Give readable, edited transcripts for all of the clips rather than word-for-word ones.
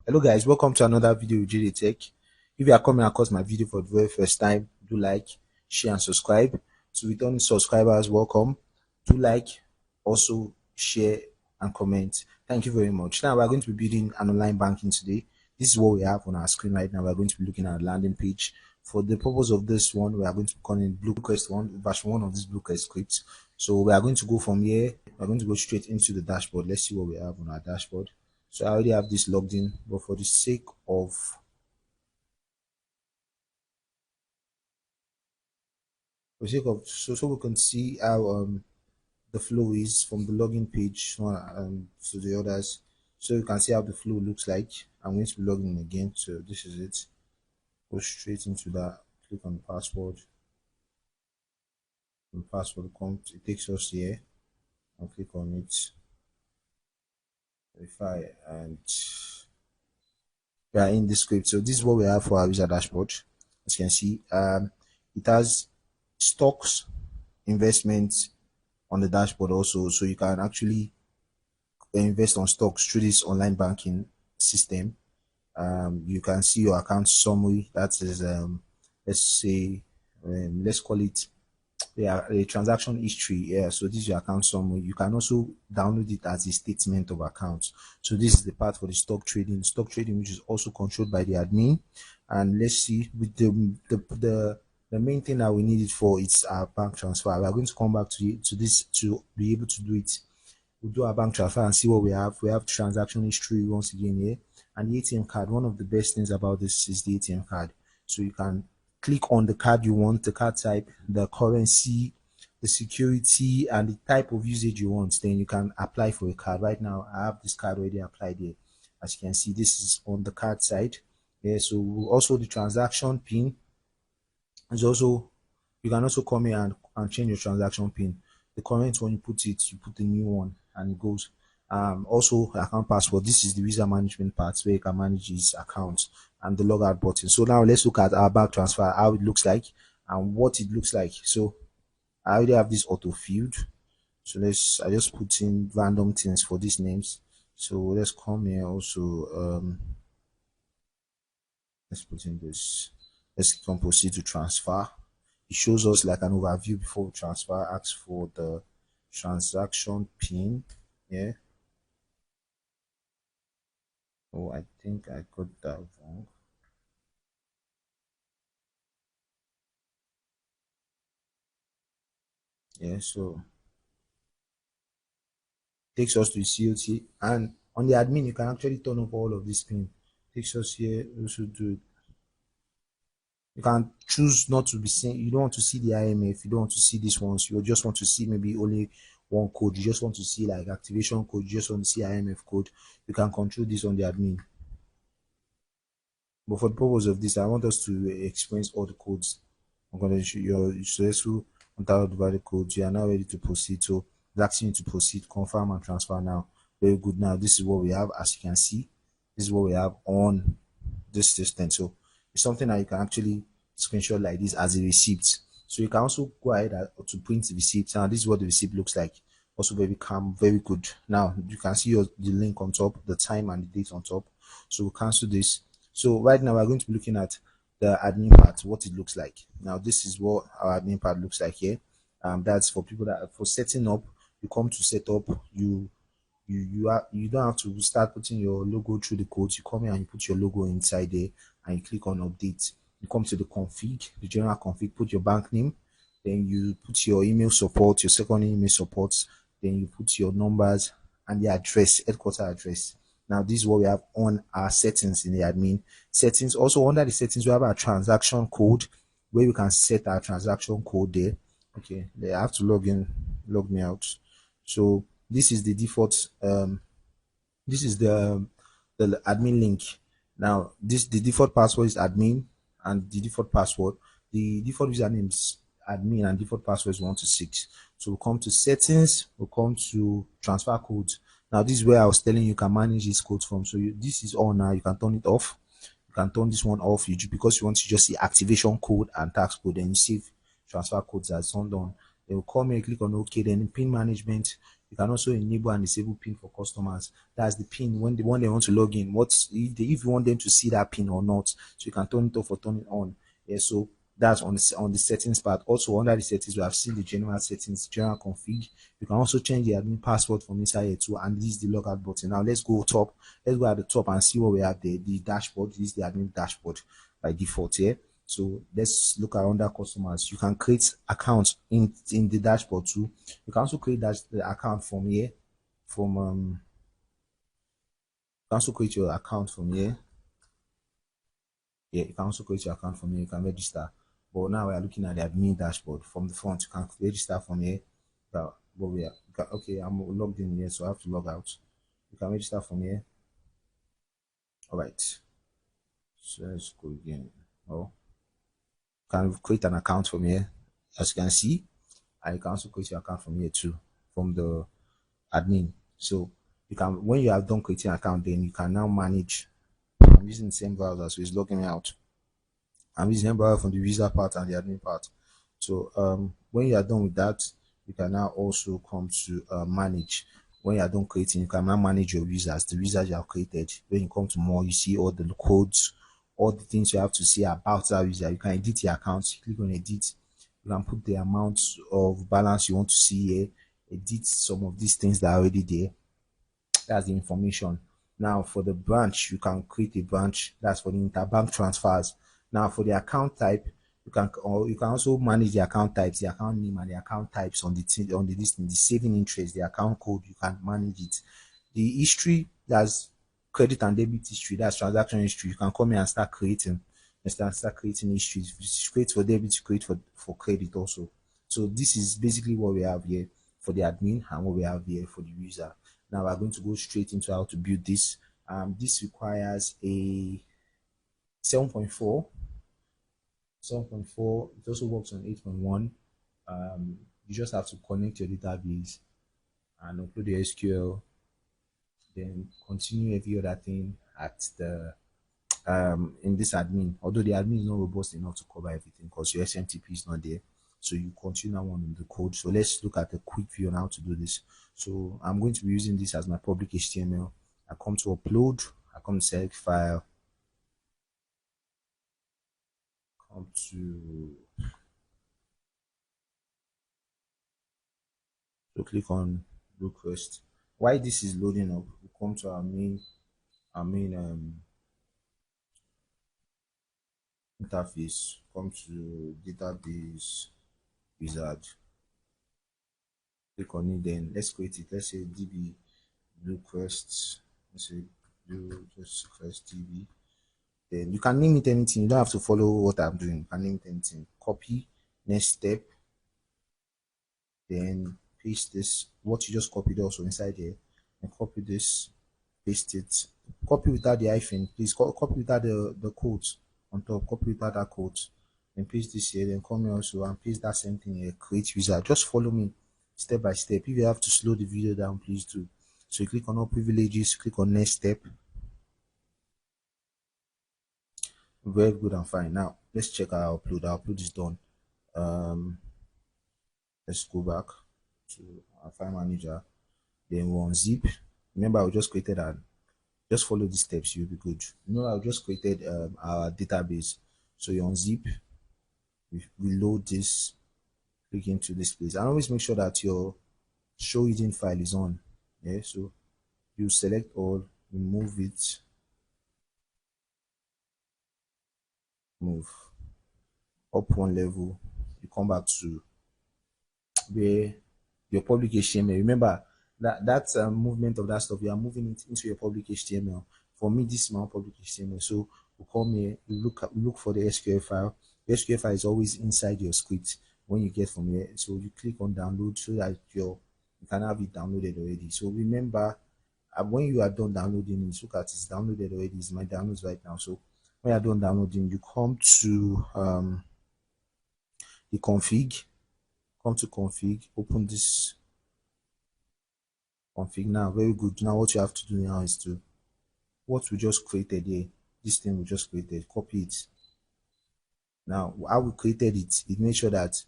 Hello guys, welcome to another video with JD Tech. If you are coming across my video for the very first time, do like, share and subscribe. To returning subscribers, welcome. Do like, also share and comment. Thank you very much. Now we are going to be building an online banking today. This is what we have on our screen right now. We are going to be looking at a landing page. For the purpose of this one, we are going to be calling Bluecrest version 1 of this Bluecrest script. So we are going to go from here. We are going to go straight into the dashboard. Let's see what we have on our dashboard. So I already have this logged in, but for the sake of so we can see how the flow is from the login page to the others. So you can see how the flow looks like. I'm going to be logging in again. So this is it. Go straight into that. Click on the password. The password comes. It takes us here. I'll click on it. Verify, and we are in the script. So this is what we have for our user dashboard. As you can see, it has stocks, investments on the dashboard also, so you can actually invest on stocks through this online banking system. You can see your account summary. That is let's say let's call it a transaction history. Yeah, so this is your account summary. You can also download it as a statement of accounts. So this is the part for the stock trading, which is also controlled by the admin. And let's see, with the main thing that we need it for, it's our bank transfer. We are going to come back to this to be able to do it. We'll do our bank transfer and see what we have. We have transaction history once again here, and the ATM card. One of the best things about this is the ATM card. So you can click on the card you want, the card type, the currency, the security, and the type of usage you want. Then you can apply for a card. Right now I have this card already applied here. As you can see, this is on the card side. Yeah, so also the transaction pin is also, you can also come here and change your transaction pin. The current one, you put the new one and it goes. Also account password. This is the user management part where you can manage his account, and the logout button. So now let's look at our bank transfer, how it looks like and what it looks like. So I already have this auto field. So I just put in random things for these names. So let's come here also. Let's put in this. Let's click on proceed to transfer. It shows us like an overview before we transfer. Asks for the transaction pin. Yeah. Oh, I think I got that wrong. Yeah, so takes us to the COT, and on the admin you can actually turn off all of this pin. Takes us here. We should do it. You can choose not to be seeing, you don't want to see the IMF, you don't want to see these ones, you just want to see maybe only one code, you just want to see like activation code, you just want to see IMF code. You can control this on the admin. But for the purpose of this, I want us to experience all the codes. I'm going to show you successful the codes. You are now ready to proceed. So it's asking you to proceed, confirm and transfer now. Very good. Now this is what we have. As you can see, this is what we have on this system. So it's something that you can actually screenshot like this as a receipt. So you can also go ahead to print the receipt. Now this is what the receipt looks like. Also very calm, very good. Now you can see the link on top, the time and the date on top. So we'll cancel this. So right now we're going to be looking at the admin part, what it looks like. Now this is what our admin part looks like here. That's for people that for setting up. You come to set up. You don't have to start putting your logo through the codes. You come here and you put your logo inside there and you click on update. You come to the config, the general config, put your bank name, then you put your email support, your second email support, then you put your numbers and the address, headquarter address. Now this is what we have on our settings in the admin settings. Also under the settings we have our transaction code, where we can set our transaction code there. Okay, I have to log me out. So this is the default this is the admin link. Now the default password is admin, and the default username is admin, and default password is 126. So we'll come to settings, we'll come to transfer codes. Now this is where I was telling you can manage these codes from. So this is on now. You can turn it off. You can turn this one off because you want to just see activation code and tax code, and you save transfer codes as turned on. They will come here, click on OK. Then in pin management, You can also enable and disable pin for customers. That's the pin when they want to log in. If you want them to see that pin or not, so you can turn it off or turn it on. Yeah, so that's on the settings part. Also under the settings, we have seen the general settings, general config. You can also change the admin password from inside here too, and this is the logout button. Now let's go top. Let's go at the top and see what we have there. The dashboard. This is the admin dashboard by default here. So let's look at under customers. You can create accounts in the dashboard too. You can also create the account from here. You can also create your account from here. Yeah, you can also create your account from here. You can register. But now we are looking at the admin dashboard from the front. You can register from here. But we are okay. I'm logged in here, so I have to log out. You can register from here. All right. So let's go again. Oh, you can create an account from here, as you can see, and you can also create your account from here too, from the admin. So you can, when you have done creating an account, then you can now manage. I'm using the same browser, so it's logging me out. I'm using the browser from the user part and the admin part. So when you are done with that, you can now also come to manage. When you are done creating, you can now manage your users, the users you have created. When you come to more, you see all the codes, all the things you have to see about that user. You can edit your account. Click on edit. You can put the amount of balance you want to see here. Edit some of these things that are already there. That's the information. Now for the branch, you can create a branch. That's for the interbank transfers. Now for the account type, you can also manage the account types, the account name and the account types on the listing, the saving interest, the account code. You can manage it. The history, that's credit and debit history, that's transaction history. You can come here and start creating. Start creating history. If it's create for debit, create for credit also. So this is basically what we have here for the admin and what we have here for the user. Now we're going to go straight into how to build this. This requires a 7.4. 7.4. It also works on 8.1. You just have to connect your database and upload the SQL, then continue every other thing at the in this admin. Although the admin is not robust enough to cover everything because your SMTP is not there, so you continue on in the code. So let's look at a quick view on how to do this. So I'm going to be using this as my public HTML. I come to upload, I come to select file, come to click on request. While this is loading up, we come to our main interface. Come to database wizard, click on it, then let's create it. Let's say db request. Let's say do just request db. Then you can name it anything. You don't have to follow what I'm doing. You can name it anything. Copy. Next step. Then paste this. What you just copied also inside here. And copy this. Paste it. Copy without the hyphen. Please copy without the quote on top. Copy without that quote. Then paste this here. Then come here also and paste that same thing here. Create user. Just follow me step by step. If you have to slow the video down, please do. So you click on all privileges. Click on next step. Very good and fine. Now let's check our upload. Our upload is done. Let's go back to our file manager. Then we'll unzip. Remember, I just created and just follow the steps. You'll be good. I just created our database. So you unzip, we load this, click into this place, and always make sure that your show hidden file is on. Yeah, so you select all, remove it, move up one level, you come back to where your public HTML. Remember that movement of that stuff, you are moving it into your public HTML. For me, this is my public HTML. So we come here, we look for the SQL file. The SQL file is always inside your script when you get from here. So you click on download so that you can have it downloaded already. So remember, when you are done downloading it, look at it's downloaded already. It's my downloads right now. So when you are done downloading, you come to the config. Come to config, open this config now. Very good. Now what you have to do now is to what we just created here, this thing we just created, copy it. Now how we created it, make sure that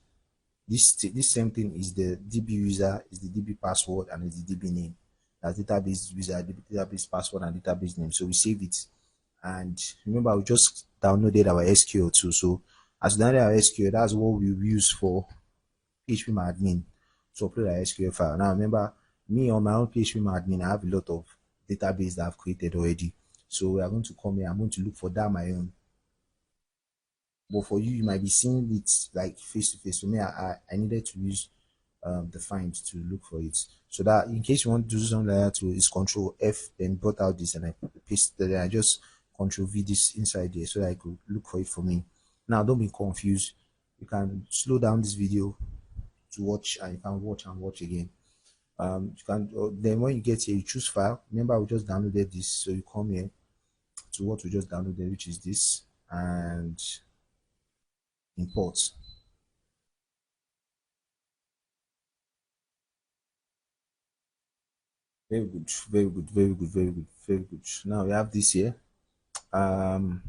This same thing is the DB user, is the DB password, and is the DB name. That's database user, database password, and database name. So we save it. And remember, we just downloaded our SQL too. So as we downloaded our SQL, that's what we use for PHP to upload our SQL file. Now remember, me on my own PHP I have a lot of database that I've created already. So we are going to come here. I'm going to look for that my own. But for you, you might be seeing it like face to face. For me, I needed to use the find to look for it. So that in case you want to do something like that, to is Control F, then brought out this and I pasted it. I just Control V this inside there so that I could look for it for me. Now, don't be confused. You can slow down this video to watch, and you can watch and watch again. You can then when you get here, you choose file. Remember, we just downloaded this, so you come here to what we just downloaded, which is this, and import. Very good, very good, very good, very good, very good. Now we have this here. Um,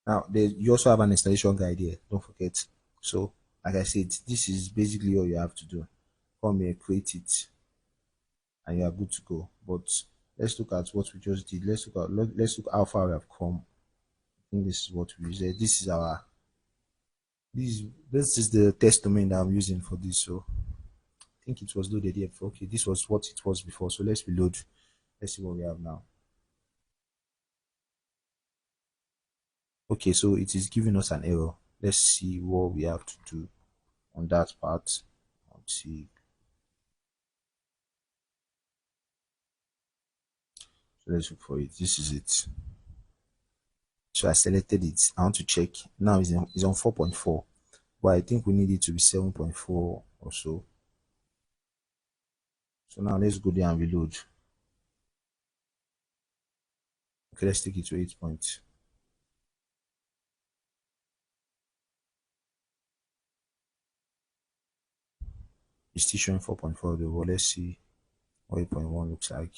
Now you also have an installation guide here. Don't forget. So, like I said, this is basically all you have to do. Come here, create it, and you are good to go. But let's look at what we just did. Let's look how far we have come. I think this is what we use. This is the test domain that I'm using for this. So I think it was loaded here before. Okay, this was what it was before. So let's reload. Let's see what we have now. Okay, so it is giving us an error. Let's see what we have to do on that part. Let's see. So let's look for it. This is it. So I selected it. I want to check. Now it's on 4.4, but I think we need it to be 7.4 or so. So now let's go there and reload. Okay, let's take it to 8 point. It's still showing 4.4 though, but let's see what 8.1 looks like.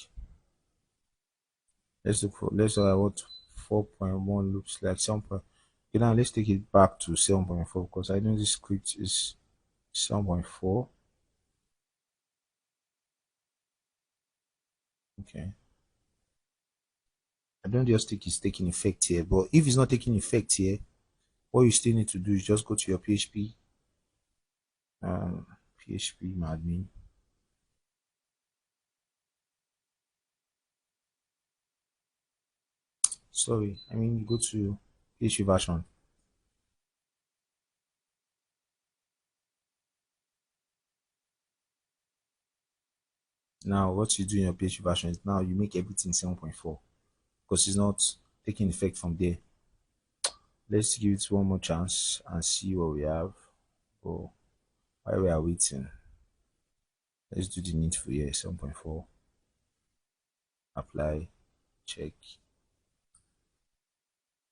Let's look at what 4.1 looks like. 7. Okay, now let's take it back to 7.4 because I know this script is 7.4. Okay. I don't just think it's taking effect here, but if it's not taking effect here, what you still need to do is just go to your PHP, PHP admin. Sorry, I mean you go to PHP version. Now what you do in your PHP version is now you make everything 7.4 because it's not taking effect from there. Let's give it one more chance and see what we have. Oh, while we are waiting, let's do the needful here 7.4. Apply, check,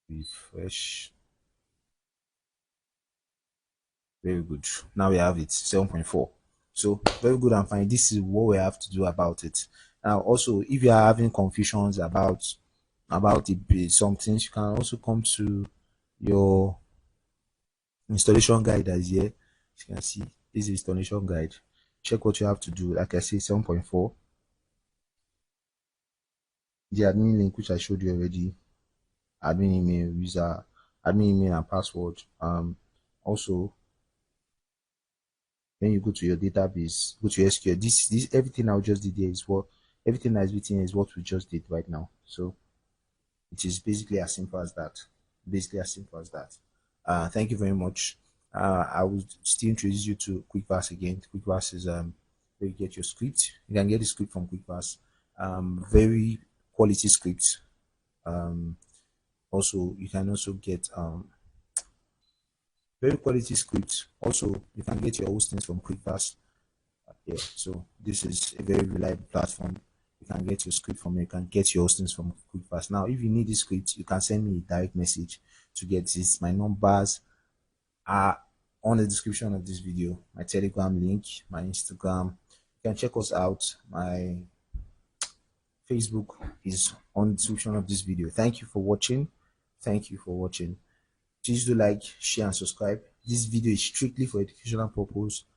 refresh. Very good. Now we have it 7.4. So very good and fine. This is what we have to do about it. Now also, if you are having confusions about some things, you can also come to your installation guide that is here. As you can see, this is installation guide. Check what you have to do. Like I say, 7.4. The admin link which I showed you already, admin email, user, admin email and password. Also when you go to your database, go to your SQL, this everything I just did here is what everything that is written is what we just did right now. So it is basically as simple as that. Basically as simple as that. Thank you very much. I will still introduce you to QuickVerse again. QuickVerse is where you get your script. You can get the script from QuickVerse. Very quality script. Also you can also get very quality script. Also you can get your hostings from QuickVerse. Yeah, so this is a very reliable platform. You can get your script from, you can get your hostings from QuickVerse. Now if you need this script, you can send me a direct message to get this. My numbers are on the description of this video, my Telegram link, my Instagram. You can check us out. My Facebook is on the description of this video. Thank you for watching. Thank you for watching. Please do like, share, and subscribe. This video is strictly for educational purpose.